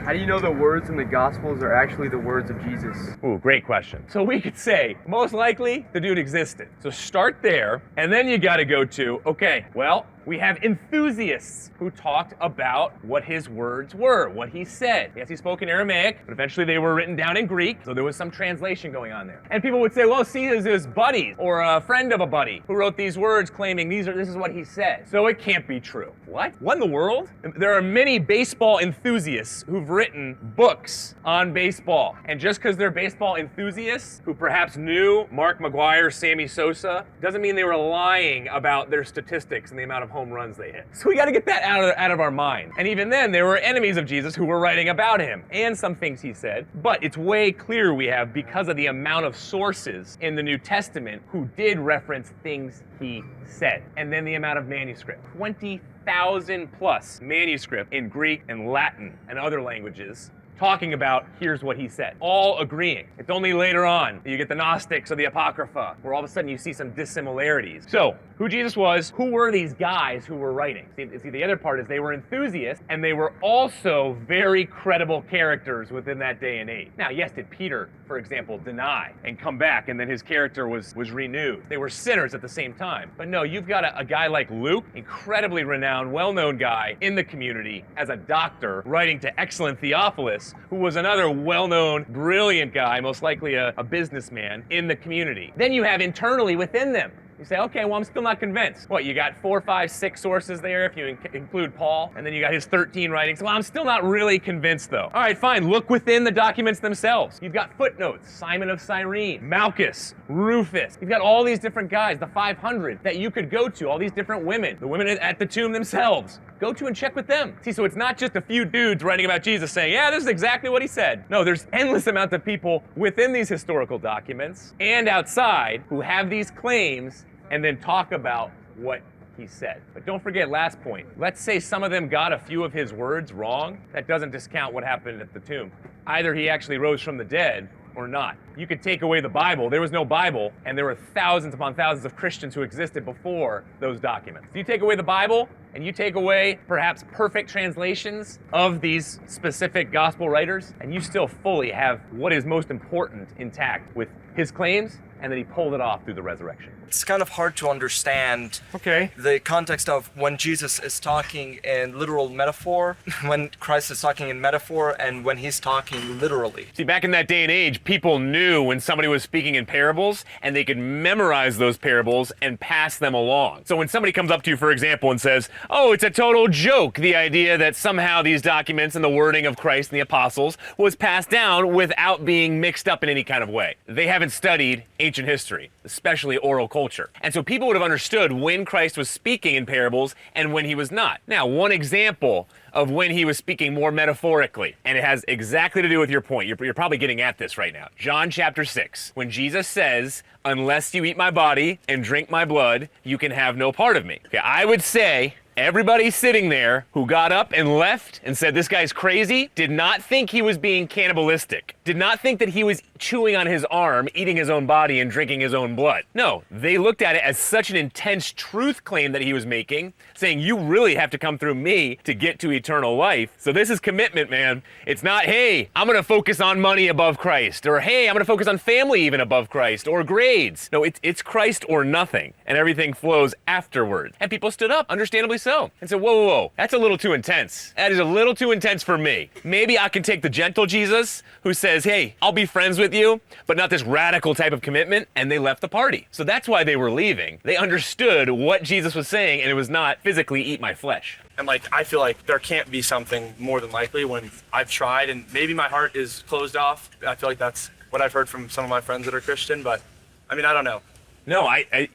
How do you know the words in the Gospels are actually the words of Jesus? Ooh, great question. So we could say, most likely, the dude existed. So start there, and then you gotta go to, okay, well, we have enthusiasts who talked about what his words were, what he said. Yes, he spoke in Aramaic, but eventually they were written down in Greek, so there was some translation going on there. And people would say, well, see, there's his buddy or a friend of a buddy who wrote these words claiming this is what he said. So it can't be true. What? What in the world? There are many baseball enthusiasts who've written books on baseball. And just because they're baseball enthusiasts who perhaps knew Mark McGwire, Sammy Sosa, doesn't mean they were lying about their statistics and the amount of home runs they hit. So we got to get that out of our mind. And even then, there were enemies of Jesus who were writing about him and some things he said. But it's way clearer we have, because of the amount of sources in the New Testament who did reference things he said. And then the amount of manuscript. 20,000 plus manuscript in Greek and Latin and other languages talking about here's what he said, all agreeing. It's only later on that you get the Gnostics or the Apocrypha, where all of a sudden you see some dissimilarities. So, who Jesus was, who were these guys who were writing? See, the other part is they were enthusiasts, and they were also very credible characters within that day and age. Now, yes, did Peter, for example, deny and come back, and then his character was renewed? They were sinners at the same time. But no, you've got a guy like Luke, incredibly renowned, well-known guy in the community as a doctor, writing to excellent Theophilus, who was another well-known, brilliant guy, most likely a businessman in the community. Then you have internally within them. You say, okay, well, I'm still not convinced. What, you got 4, 5, 6 sources there if you include Paul, and then you got his 13 writings. Well, I'm still not really convinced, though. All right, fine, look within the documents themselves. You've got footnotes, Simon of Cyrene, Malchus, Rufus. You've got all these different guys, the 500, that you could go to, all these different women, the women at the tomb themselves. Go to and check with them. See, so it's not just a few dudes writing about Jesus saying, yeah, this is exactly what he said. No, there's endless amounts of people within these historical documents and outside who have these claims and then talk about what he said. But don't forget, last point, let's say some of them got a few of his words wrong. That doesn't discount what happened at the tomb. Either he actually rose from the dead or not. You could take away the Bible. There was no Bible, and there were thousands upon thousands of Christians who existed before those documents. If you take away the Bible, and you take away perhaps perfect translations of these specific gospel writers, and you still fully have what is most important intact with his claims, and that he pulled it off through the resurrection. It's kind of hard to understand the context of when Jesus is talking in literal metaphor, when Christ is talking in metaphor, and when he's talking literally. See, back in that day and age, people knew when somebody was speaking in parables, and they could memorize those parables and pass them along. So when somebody comes up to you, for example, and says, oh, it's a total joke, the idea that somehow these documents and the wording of Christ and the apostles was passed down without being mixed up in any kind of way. They haven't studied ancient history, especially oral culture. And so people would have understood when Christ was speaking in parables and when he was not. Now, one example of when he was speaking more metaphorically, and it has exactly to do with your point. You're probably getting at this right now. John chapter 6, when Jesus says, unless you eat my body and drink my blood, you can have no part of me. Okay, I would say everybody sitting there who got up and left and said, this guy's crazy, did not think he was being cannibalistic, did not think that he was chewing on his arm, eating his own body and drinking his own blood. No, they looked at it as such an intense truth claim that he was making, saying, you really have to come through me to get to eternal life. So this is commitment, man. It's not, hey, I'm gonna focus on money above Christ, or hey, I'm gonna focus on family even above Christ, or grades. No, it's Christ or nothing, and everything flows afterwards. And people stood up, understandably so, and said, whoa, whoa, whoa, that's a little too intense. That is a little too intense for me. Maybe I can take the gentle Jesus who says, hey, I'll be friends with you, but not this radical type of commitment, and they left the party. So that's why they were leaving. They understood what Jesus was saying, and it was not physically eat my flesh. And I feel like there can't be something more than likely when I've tried, and maybe my heart is closed off. I feel like that's what I've heard from some of my friends that are Christian, but I mean, I don't know. No, I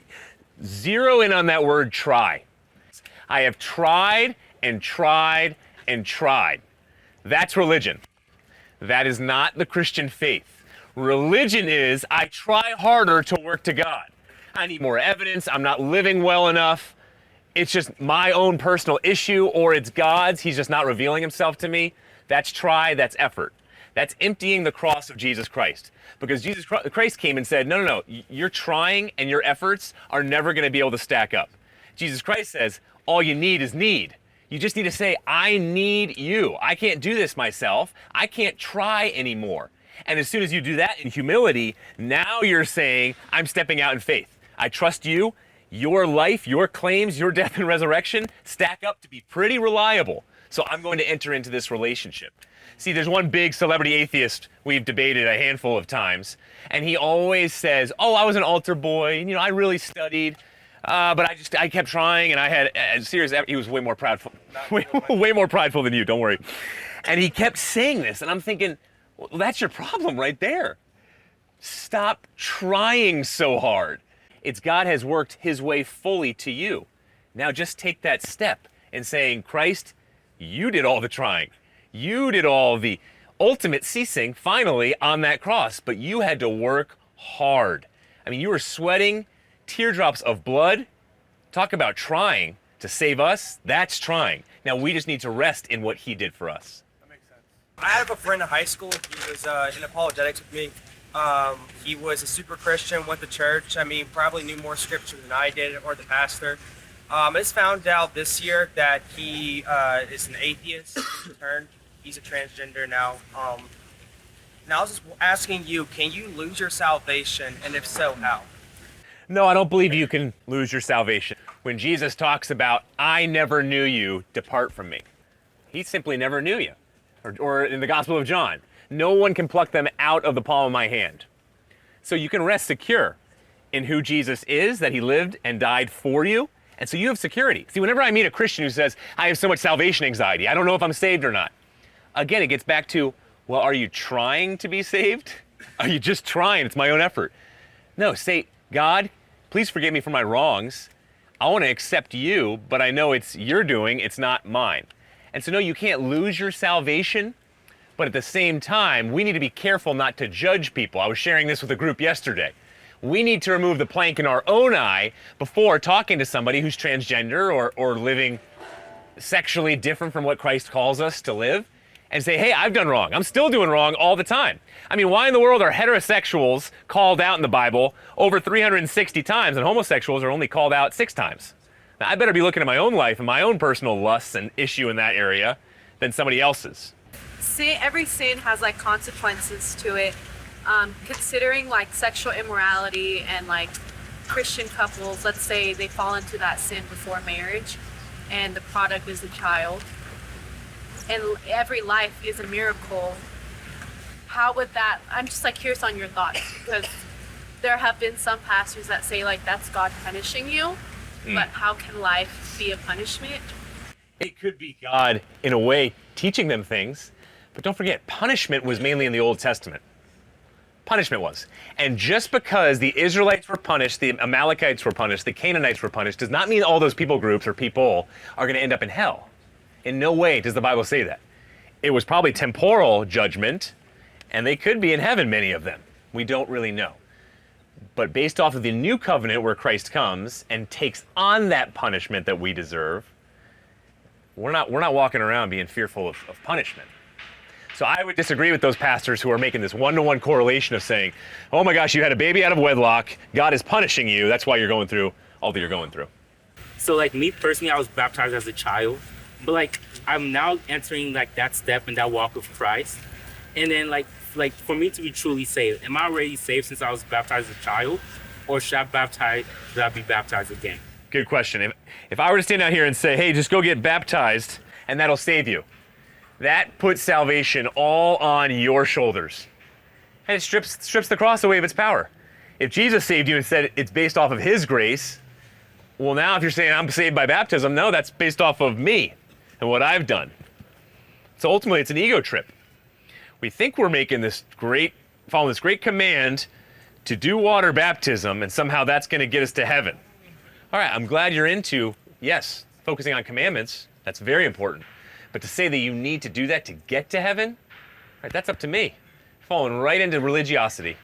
zero in on that word try. I have tried and tried and tried. That's religion. That is not the Christian faith. Religion is, I try harder to work to God. I need more evidence. I'm not living well enough. It's just my own personal issue, or it's God's. He's just not revealing himself to me. That's try, that's effort. That's emptying the cross of Jesus Christ. Because Jesus Christ came and said, no, your trying and your efforts are never going to be able to stack up. Jesus Christ says, all you need is need. You just need to say, I need you. I can't do this myself. I can't try anymore. And as soon as you do that in humility, now you're saying, I'm stepping out in faith. I trust you. Your life, your claims, your death and resurrection stack up to be pretty reliable. So I'm going to enter into this relationship. See, there's one big celebrity atheist we've debated a handful of times, and he always says, oh, I was an altar boy, and, I really studied, but I kept trying, and I had serious, he was way more prideful, way more prideful than you, don't worry. And he kept saying this, and I'm thinking, well, that's your problem right there. Stop trying so hard. It's God has worked his way fully to you. Now just take that step in saying, Christ, you did all the trying. You did all the ultimate ceasing finally on that cross, but you had to work hard. I mean, you were sweating teardrops of blood. Talk about trying to save us. That's trying. Now we just need to rest in what he did for us. That makes sense. I have a friend in high school. He was in apologetics with me. He was a super Christian, went to church. I mean, probably knew more scripture than I did or the pastor. I just found out this year that he is an atheist. He's turned. He's a transgender now. Now I was just asking you, can you lose your salvation? And if so, how? No, I don't believe you can lose your salvation. When Jesus talks about, I never knew you, depart from me. He simply never knew you. Or in the Gospel of John, no one can pluck them out of the palm of my hand. So you can rest secure in who Jesus is, that he lived and died for you. And so you have security. See, whenever I meet a Christian who says, I have so much salvation anxiety, I don't know if I'm saved or not. Again, it gets back to, well, are you trying to be saved? Are you just trying? It's my own effort. No, say, God, please forgive me for my wrongs. I want to accept you, but I know it's your doing, it's not mine. And so no, you can't lose your salvation, but at the same time, we need to be careful not to judge people. I was sharing this with a group yesterday. We need to remove the plank in our own eye before talking to somebody who's transgender or living sexually different from what Christ calls us to live, and say, hey, I've done wrong. I'm still doing wrong all the time. I mean, why in the world are heterosexuals called out in the Bible over 360 times and homosexuals are only called out 6 times? Now, I better be looking at my own life and my own personal lusts and issue in that area than somebody else's. Every sin has like consequences to it. Considering like sexual immorality and like Christian couples, let's say they fall into that sin before marriage and the product is a child, and every life is a miracle. How would that, I'm just like curious on your thoughts, because there have been some pastors that say like that's God punishing you, but how can life be a punishment? It could be God, in a way, teaching them things, but don't forget, punishment was mainly in the Old Testament. Punishment was. And just because the Israelites were punished, the Amalekites were punished, the Canaanites were punished, does not mean all those people groups or people are going to end up in hell. In no way does the Bible say that. It was probably temporal judgment, and they could be in heaven, many of them. We don't really know. But based off of the new covenant where Christ comes and takes on that punishment that we deserve, we're not walking around being fearful of punishment. So I would disagree with those pastors who are making this one-to-one correlation of saying, oh my gosh, you had a baby out of wedlock, God is punishing you, that's why you're going through all that you're going through. So like me personally, I was baptized as a child, but like I'm now entering like that step and that walk with Christ. And then like for me to be truly saved, am I already saved since I was baptized as a child, or should I be baptized again? Good question. If I were to stand out here and say, hey, just go get baptized and that'll save you, that puts salvation all on your shoulders. And it strips the cross away of its power. If Jesus saved you and said it's based off of his grace, well now if you're saying I'm saved by baptism, no, that's based off of me and what I've done. So ultimately it's an ego trip. We think we're making following this great command to do water baptism and somehow that's going to get us to heaven. All right, I'm glad you're into, yes, focusing on commandments. That's very important. But to say that you need to do that to get to heaven, right, that's up to me. Falling right into religiosity.